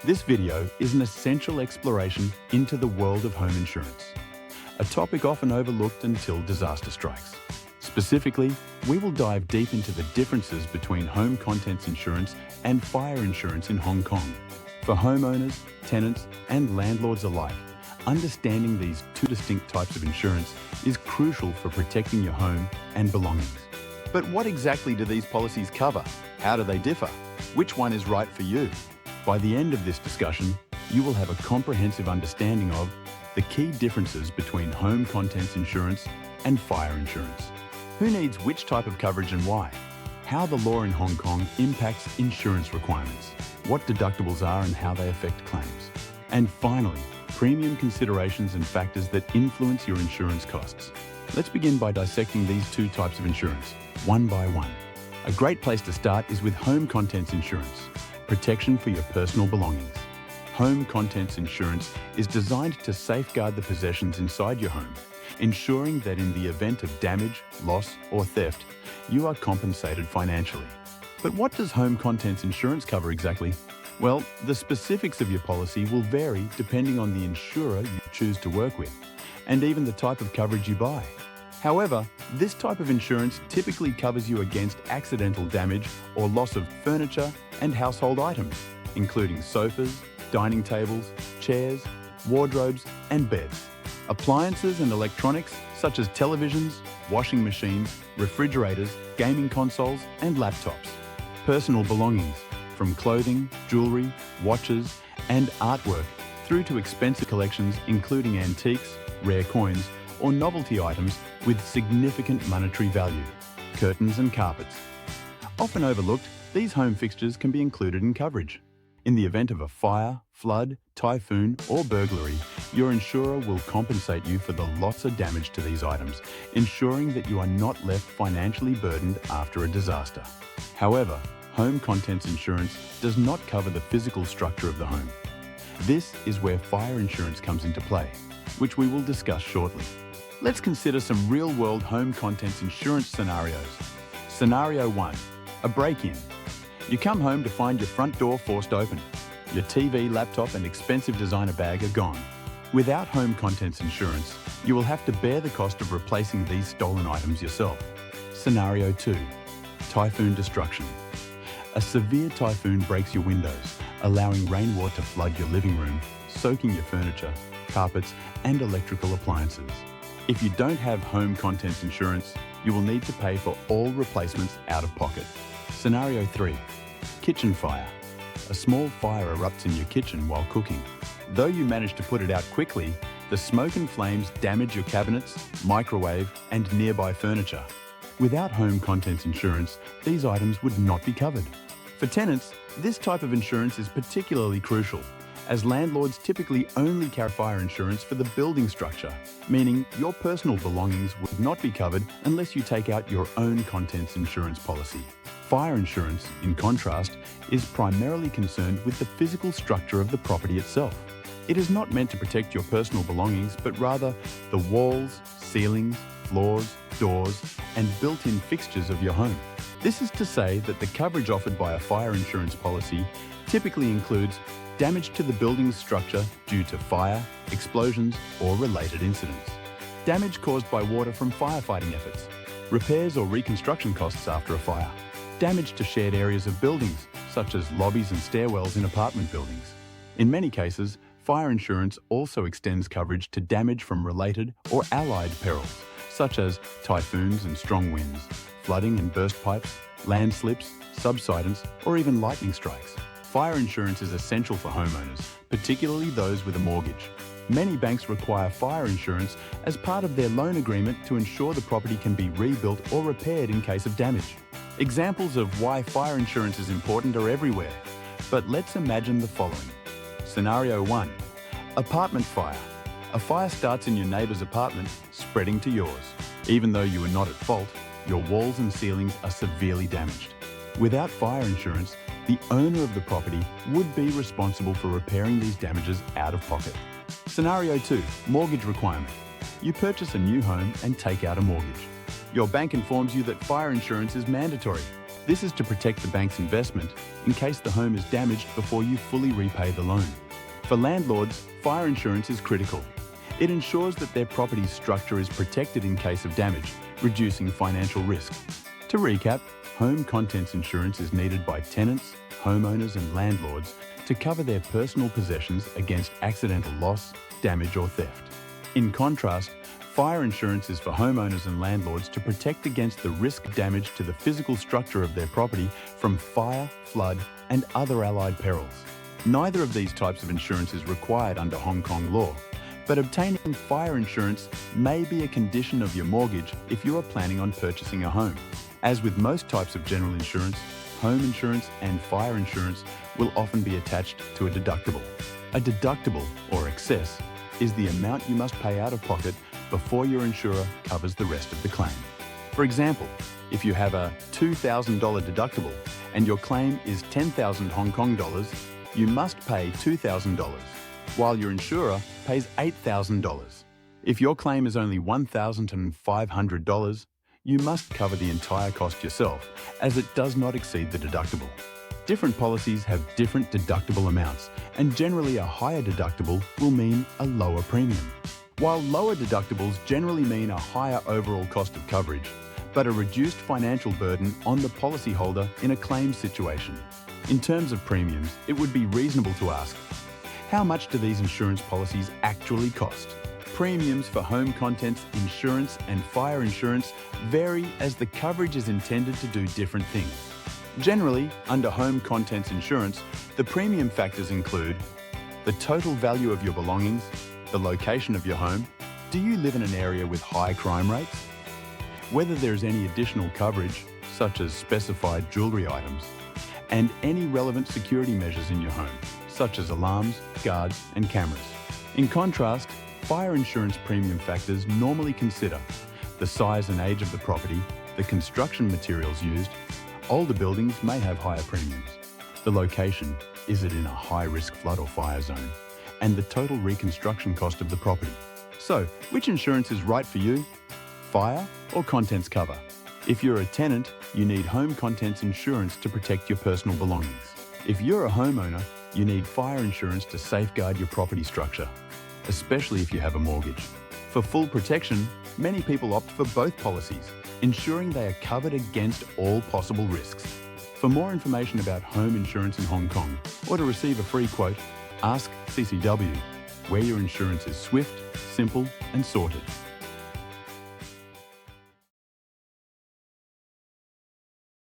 This video is an essential exploration into the world of home insurance, a topic often overlooked until disaster strikes. Specifically, we will dive deep into the differences between home contents insurance and fire insurance in Hong Kong. For homeowners, tenants, and landlords alike, understanding these two distinct types of insurance is crucial for protecting your home and belongings. But what exactly do these policies cover? How do they differ? Which one is right for you? By the end of this discussion, you will have a comprehensive understanding of the key differences between home contents insurance and fire insurance. Who needs which type of coverage and why? How the law in Hong Kong impacts insurance requirements, what deductibles are and how they affect claims. And finally, premium considerations and factors that influence your insurance costs. Let's begin by dissecting these two types of insurance, one by one. A great place to start is with home contents insurance, protection for your personal belongings. Home contents insurance is designed to safeguard the possessions inside your home, ensuring that in the event of damage, loss, or theft, you are compensated financially. But what does home contents insurance cover exactly? Well, the specifics of your policy will vary depending on the insurer you choose to work with, and even the type of coverage you buy. However, this type of insurance typically covers you against accidental damage or loss of furniture and household items, including sofas, dining tables, chairs, wardrobes, and beds. Appliances and electronics such as televisions, washing machines, refrigerators, gaming consoles, and laptops. Personal belongings, from clothing, jewelry, watches, and artwork, through to expensive collections including antiques, rare coins, or novelty items with significant monetary value, curtains and carpets. Often overlooked, these home fixtures can be included in coverage. In the event of a fire, flood, typhoon, or burglary, your insurer will compensate you for the loss or damage to these items, ensuring that you are not left financially burdened after a disaster. However, home contents insurance does not cover the physical structure of the home. This is where fire insurance comes into play, which we will discuss shortly. Let's consider some real-world home contents insurance scenarios. Scenario 1. A break-in. You come home to find your front door forced open. Your TV, laptop, and expensive designer bag are gone. Without home contents insurance, you will have to bear the cost of replacing these stolen items yourself. Scenario 2. Typhoon destruction. A severe typhoon breaks your windows, allowing rainwater to flood your living room, soaking your furniture, carpets, and electrical appliances. If you don't have home contents insurance, you will need to pay for all replacements out of pocket. Scenario 3. Kitchen fire. A small fire erupts in your kitchen while cooking. Though you manage to put it out quickly, the smoke and flames damage your cabinets, microwave, and nearby furniture. Without home contents insurance, these items would not be covered. For tenants, this type of insurance is particularly crucial, as landlords typically only carry fire insurance for the building structure, meaning your personal belongings would not be covered unless you take out your own contents insurance policy. Fire insurance, in contrast, is primarily concerned with the physical structure of the property itself. It is not meant to protect your personal belongings, but rather the walls, ceilings, floors, doors, and built-in fixtures of your home. This is to say that the coverage offered by a fire insurance policy typically includes damage to the building's structure due to fire, explosions, or related incidents, damage caused by water from firefighting efforts, repairs or reconstruction costs after a fire, damage to shared areas of buildings, such as lobbies and stairwells in apartment buildings. In many cases, fire insurance also extends coverage to damage from related or allied perils, such as typhoons and strong winds, flooding and burst pipes, landslips, subsidence, or even lightning strikes. Fire insurance is essential for homeowners, particularly those with a mortgage. Many banks require fire insurance as part of their loan agreement to ensure the property can be rebuilt or repaired in case of damage. Examples of why fire insurance is important are everywhere, but let's imagine the following. Scenario 1. Apartment fire. A fire starts in your neighbour's apartment, spreading to yours. Even though you are not at fault, your walls and ceilings are severely damaged. Without fire insurance, the owner of the property would be responsible for repairing these damages out of pocket. Scenario 2. Mortgage requirement. You purchase a new home and take out a mortgage. Your bank informs you that fire insurance is mandatory, This is to protect the bank's investment in case the home is damaged before you fully repay the loan. For landlords, fire insurance is critical. It ensures that their property's structure is protected in case of damage, reducing financial risk. To recap, home contents insurance is needed by tenants, homeowners and landlords to cover their personal possessions against accidental loss, damage or theft. In contrast, fire insurance is for homeowners and landlords to protect against the risk damage to the physical structure of their property from fire, flood and other allied perils. Neither of these types of insurance is required under Hong Kong law, but obtaining fire insurance may be a condition of your mortgage if you are planning on purchasing a home. As with most types of general insurance, home insurance and fire insurance will often be attached to a deductible. A deductible, or excess, is the amount you must pay out of pocket before your insurer covers the rest of the claim. For example, if you have a $2,000 deductible and your claim is 10,000 Hong Kong dollars, you must pay $2,000, while your insurer pays $8,000. If your claim is only $1,500, you must cover the entire cost yourself, as it does not exceed the deductible. Different policies have different deductible amounts, and generally a higher deductible will mean a lower premium. While lower deductibles generally mean a higher overall cost of coverage, but a reduced financial burden on the policyholder in a claim situation. In terms of premiums, it would be reasonable to ask, how much do these insurance policies actually cost? Premiums for home contents insurance and fire insurance vary as the coverage is intended to do different things. Generally, under home contents insurance, the premium factors include the total value of your belongings, the location of your home, do you live in an area with high crime rates, whether there is any additional coverage, such as specified jewellery items, and any relevant security measures in your home, such as alarms, guards and cameras. In contrast, fire insurance premium factors normally consider the size and age of the property, the construction materials used. Older buildings may have higher premiums. The location, is it in a high-risk flood or fire zone? And the total reconstruction cost of the property. So, which insurance is right for you? Fire or contents cover? If you're a tenant, you need home contents insurance to protect your personal belongings. If you're a homeowner, you need fire insurance to safeguard your property structure, especially if you have a mortgage. For full protection, many people opt for both policies, ensuring they are covered against all possible risks. For more information about home insurance in Hong Kong, or to receive a free quote, ask CCW, where your insurance is swift, simple and sorted.